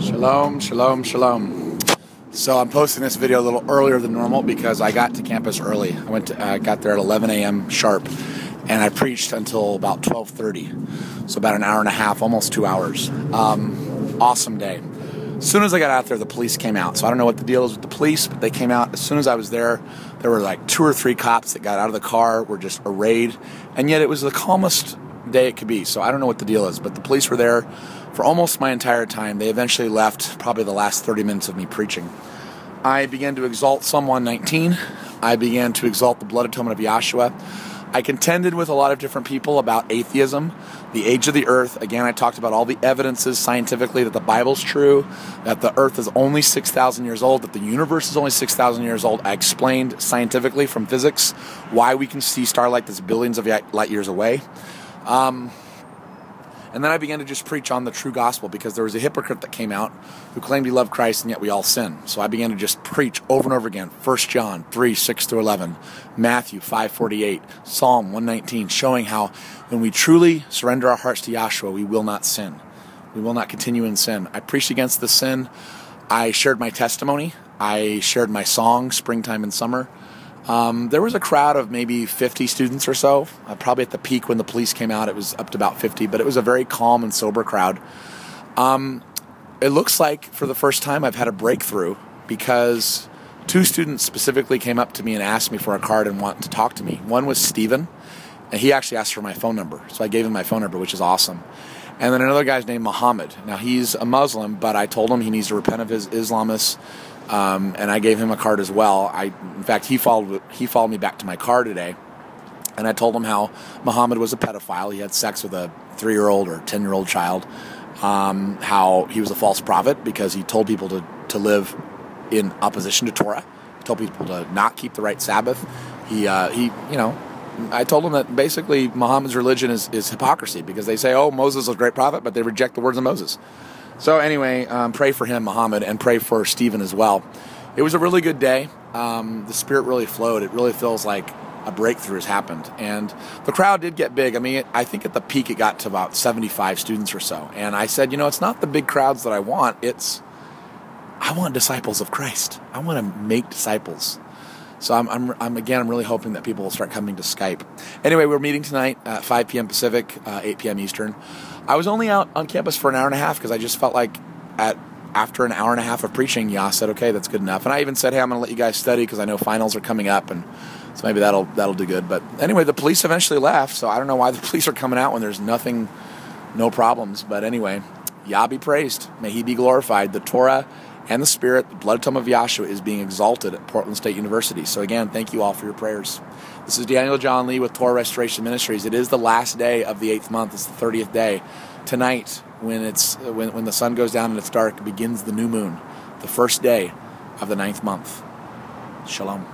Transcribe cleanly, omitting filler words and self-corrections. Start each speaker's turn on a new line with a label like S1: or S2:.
S1: Shalom, shalom, shalom. So I'm posting this video a little earlier than normal because I got to campus early. I got there at 11 a.m. sharp, and I preached until about 12:30. So about an hour and a half, almost 2 hours. Awesome day. As soon as I got out there, the police came out. So I don't know what the deal is with the police, but they came out. As soon as I was there, there were like 2 or 3 cops that got out of the car, were just arrayed, and yet it was the calmest day it could be. So I don't know what the deal is, but the police were there for almost my entire time. They eventually left probably the last 30 minutes of me preaching. I began to exalt Psalm 119. I began to exalt the blood atonement of Yahshua. I contended with a lot of different people about atheism, the age of the earth. Again, I talked about all the evidences scientifically that the Bible's true, that the earth is only 6,000 years old, that the universe is only 6,000 years old. I explained scientifically from physics why we can see starlight that's billions of light years away. And then I began to just preach on the true gospel because there was a hypocrite that came out who claimed he loved Christ and yet we all sin. So I began to just preach over and over again. 1 John 3, 6 through 11, Matthew 5:48, Psalm 119, showing how when we truly surrender our hearts to Yahshua, we will not sin. We will not continue in sin. I preached against the sin. I shared my testimony. I shared my song, Springtime and Summer. There was a crowd of maybe 50 students or so. Probably at the peak when the police came out, it was up to about 50, but it was a very calm and sober crowd. It looks like for the first time I've had a breakthrough because 2 students specifically came up to me and asked me for a card and wanted to talk to me. One was Stephen, and he actually asked for my phone number, so I gave him my phone number, which is awesome. And then another guy's named Muhammad. Now, he's a Muslim, but I told him he needs to repent of his Islamist. And I gave him a card as well. In fact, he followed me back to my car today, and I told him how Muhammad was a pedophile. He had sex with a 3-year-old or 10-year-old child. How he was a false prophet because he told people to live in opposition to Torah. He told people to not keep the right Sabbath. I told him that basically Muhammad's religion is hypocrisy because they say, oh, Moses was a great prophet, but they reject the words of Moses. So anyway, pray for him, Muhammad, and pray for Stephen as well. It was a really good day. The Spirit really flowed. It really feels like a breakthrough has happened. And the crowd did get big. I mean, I think at the peak it got to about 75 students or so. And I said, it's not the big crowds that I want. I want disciples of Christ. I want to make disciples. So I'm really hoping that people will start coming to Skype. Anyway, we're meeting tonight at 5 p.m. Pacific, 8 p.m. Eastern. I was only out on campus for an hour and a half because I just felt like after an hour and a half of preaching, Yah said, okay, that's good enough. And I even said, hey, I'm going to let you guys study because I know finals are coming up, and so maybe that'll do good. But anyway, the police eventually left, so I don't know why the police are coming out when there's no problems. But anyway, Yah be praised. May He be glorified. The Torah and the Spirit, the blood atonement of Yahshua, is being exalted at Portland State University. So again, thank you all for your prayers. This is Daniel John Lee with Torah Restoration Ministries. It is the last day of the 8th month. It's the 30th day. Tonight, when the sun goes down and it's dark, begins the new moon, the first day of the 9th month. Shalom.